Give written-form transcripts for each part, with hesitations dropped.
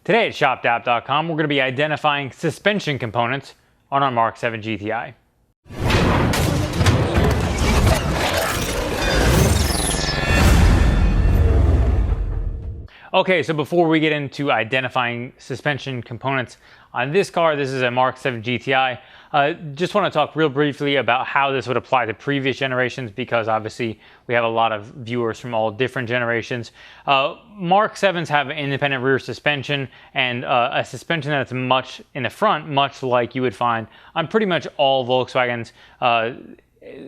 Today at shopdapp.com, we're going to be identifying suspension components on our MK7 GTI. Okay, so before we get into identifying suspension components on this car, this is a MK7 GTI. Just want to talk real briefly about how this would apply to previous generations, because obviously we have a lot of viewers from all different generations. MK7s have independent rear suspension and a suspension that's much in the front, much like you would find on pretty much all Volkswagens,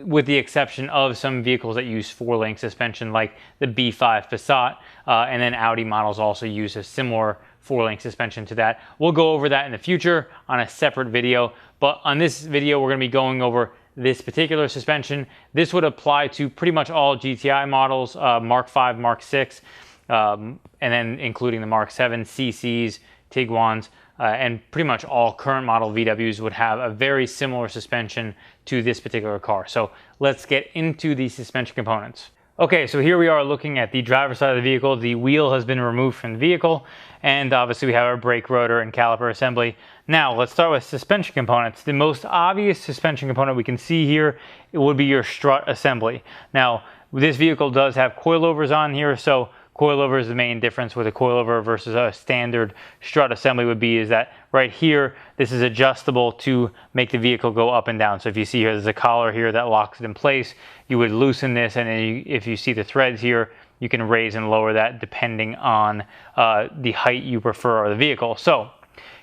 with the exception of some vehicles that use four-link suspension like the B5 Passat, and then Audi models also use a similar four-link suspension to that. We'll go over that in the future on a separate video, but on this video we're going to be going over this particular suspension. This would apply to pretty much all GTI models, Mark 5, Mark 6, and then including the Mark 7, CCs, Tiguan's, and pretty much all current model VWs would have a very similar suspension to this particular car. So let's get into the suspension components. Okay, so here we are looking at the driver's side of the vehicle. The wheel has been removed from the vehicle, and obviously we have our brake rotor and caliper assembly. Now let's start with suspension components. The most obvious suspension component we can see here, it would be your strut assembly. Now this vehicle does have coilovers on here, so coilover is the main difference with a coilover versus a standard strut assembly would be is that right here, this is adjustable to make the vehicle go up and down. So if you see here, there's a collar here that locks it in place. You would loosen this, and then if you see the threads here, you can raise and lower that depending on the height you prefer of the vehicle. So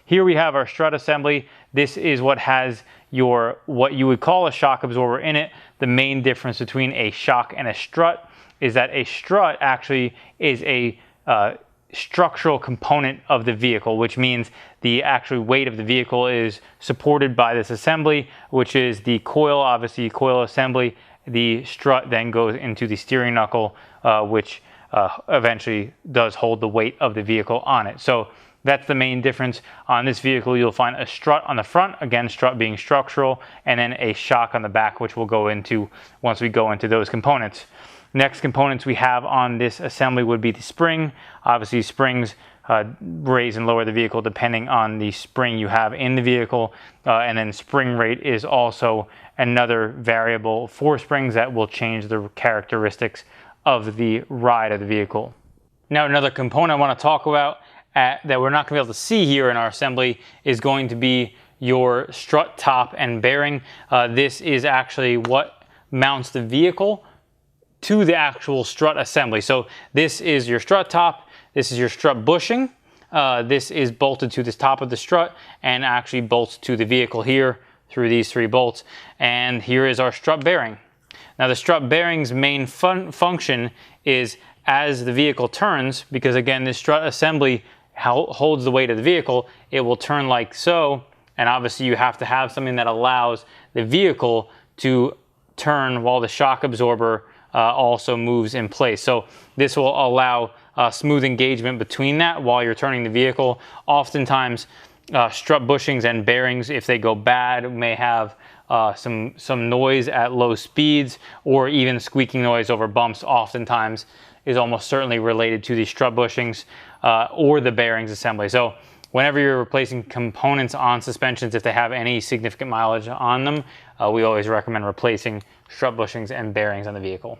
here we have our strut assembly. This is what has your, what you would call a shock absorber in it. The main difference between a shock and a strut is that a strut actually is a structural component of the vehicle, which means the actual weight of the vehicle is supported by this assembly, which is the coil, obviously coil assembly. The strut then goes into the steering knuckle, which eventually does hold the weight of the vehicle on it. So that's the main difference. On this vehicle, you'll find a strut on the front, again, strut being structural, and then a shock on the back, which we'll go into once we go into those components. Next components we have on this assembly would be the spring. Obviously springs raise and lower the vehicle depending on the spring you have in the vehicle. And then spring rate is also another variable for springs that will change the characteristics of the ride of the vehicle. Now another component I want to talk about that we're not going to be able to see here in our assembly is going to be your strut top and bearing. This is actually what mounts the vehicle to the actual strut assembly. So this is your strut top, this is your strut bushing, this is bolted to the top of the strut and actually bolts to the vehicle here through these three bolts. And here is our strut bearing. Now the strut bearing's main function is as the vehicle turns, because again this strut assembly holds the weight of the vehicle, it will turn like so, and obviously you have to have something that allows the vehicle to turn while the shock absorber also moves in place. So this will allow smooth engagement between that while you're turning the vehicle. Oftentimes strut bushings and bearings, if they go bad, may have some noise at low speeds, or even squeaking noise over bumps oftentimes is almost certainly related to the strut bushings or the bearings assembly. So whenever you're replacing components on suspensions, if they have any significant mileage on them, we always recommend replacing strut bushings and bearings on the vehicle.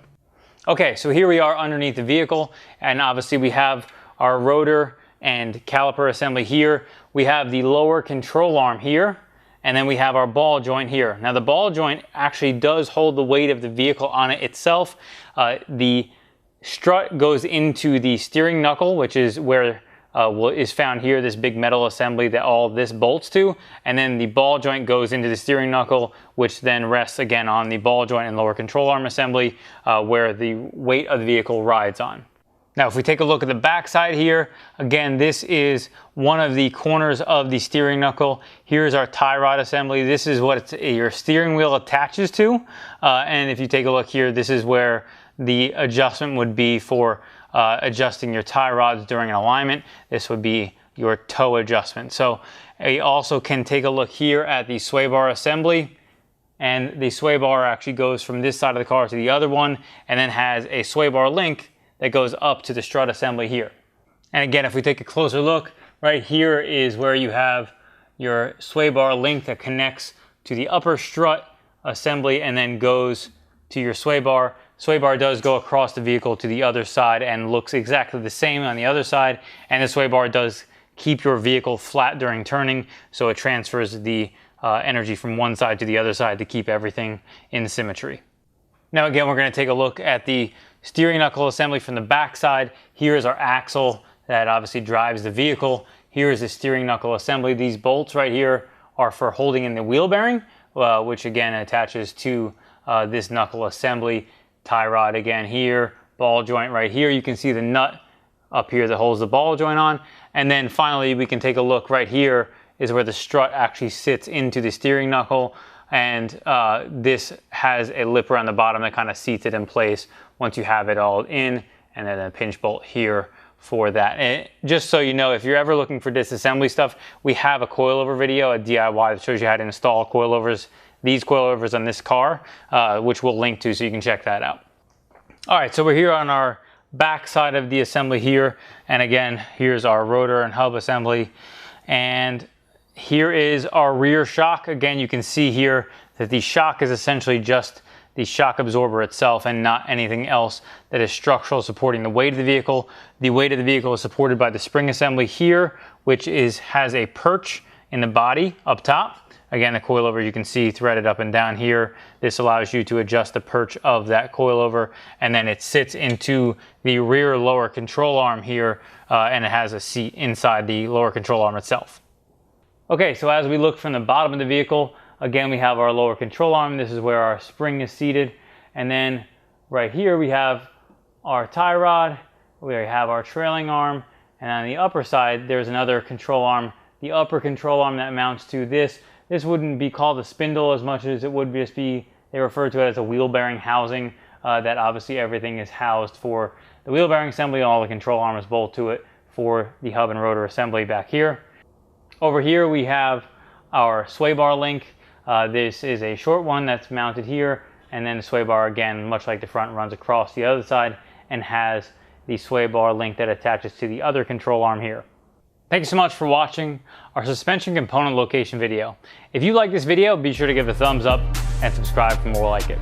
Okay, so here we are underneath the vehicle, and obviously we have our rotor and caliper assembly here. We have the lower control arm here, and then we have our ball joint here. Now the ball joint actually does hold the weight of the vehicle on it itself. The strut goes into the steering knuckle, which is where is found here, this big metal assembly that all of this bolts to, and then the ball joint goes into the steering knuckle, which then rests again on the ball joint and lower control arm assembly, where the weight of the vehicle rides on. Now if we take a look at the back side here, again this is one of the corners of the steering knuckle. Here's our tie rod assembly. This is what your steering wheel attaches to, and if you take a look here, this is where the adjustment would be for adjusting your tie rods during an alignment. This would be your toe adjustment. So you also can take a look here at the sway bar assembly, and the sway bar actually goes from this side of the car to the other one, and then has a sway bar link that goes up to the strut assembly here. And again, if we take a closer look, Right here is where you have your sway bar link that connects to the upper strut assembly and then goes to your sway bar. Sway bar does go across the vehicle to the other side and looks exactly the same on the other side. And the sway bar does keep your vehicle flat during turning, so it transfers the energy from one side to the other side to keep everything in symmetry. Now again, we're going to take a look at the steering knuckle assembly from the back side. Here is our axle that obviously drives the vehicle. Here is the steering knuckle assembly. These bolts right here are for holding in the wheel bearing, which again attaches to this knuckle assembly. Tie rod again here, ball joint right here. You can see the nut up here that holds the ball joint on. And then finally, we can take a look right here is where the strut actually sits into the steering knuckle. And this has a lip around the bottom that kind of seats it in place once you have it all in, and then a pinch bolt here for that. And just so you know, if you're ever looking for disassembly stuff, we have a coilover video, a DIY that shows you how to install coilovers, these coilovers on this car, which we'll link to so you can check that out. All right, so we're here on our back side of the assembly here. And again, here's our rotor and hub assembly. And here is our rear shock. Again, you can see here that the shock is essentially just the shock absorber itself and not anything else that is structural supporting the weight of the vehicle. The weight of the vehicle is supported by the spring assembly here, which has a perch in the body up top. Again, the coilover you can see threaded up and down here. This allows you to adjust the perch of that coilover, and then it sits into the rear lower control arm here, and it has a seat inside the lower control arm itself. Okay, so as we look from the bottom of the vehicle, again, we have our lower control arm. This is where our spring is seated. And then right here, we have our tie rod. We have our trailing arm. And on the upper side, there's another control arm. The upper control arm that mounts to this. This wouldn't be called a spindle as much as it would just be, they refer to it as a wheel bearing housing, that obviously everything is housed for the wheel bearing assembly. All the control arms bolt to it for the hub and rotor assembly back here. Over here, we have our sway bar link. This is a short one that's mounted here, and then the sway bar, again, much like the front, runs across the other side and has the sway bar link that attaches to the other control arm here. Thank you so much for watching our suspension component location video. If you like this video, be sure to give it a thumbs up and subscribe for more like it.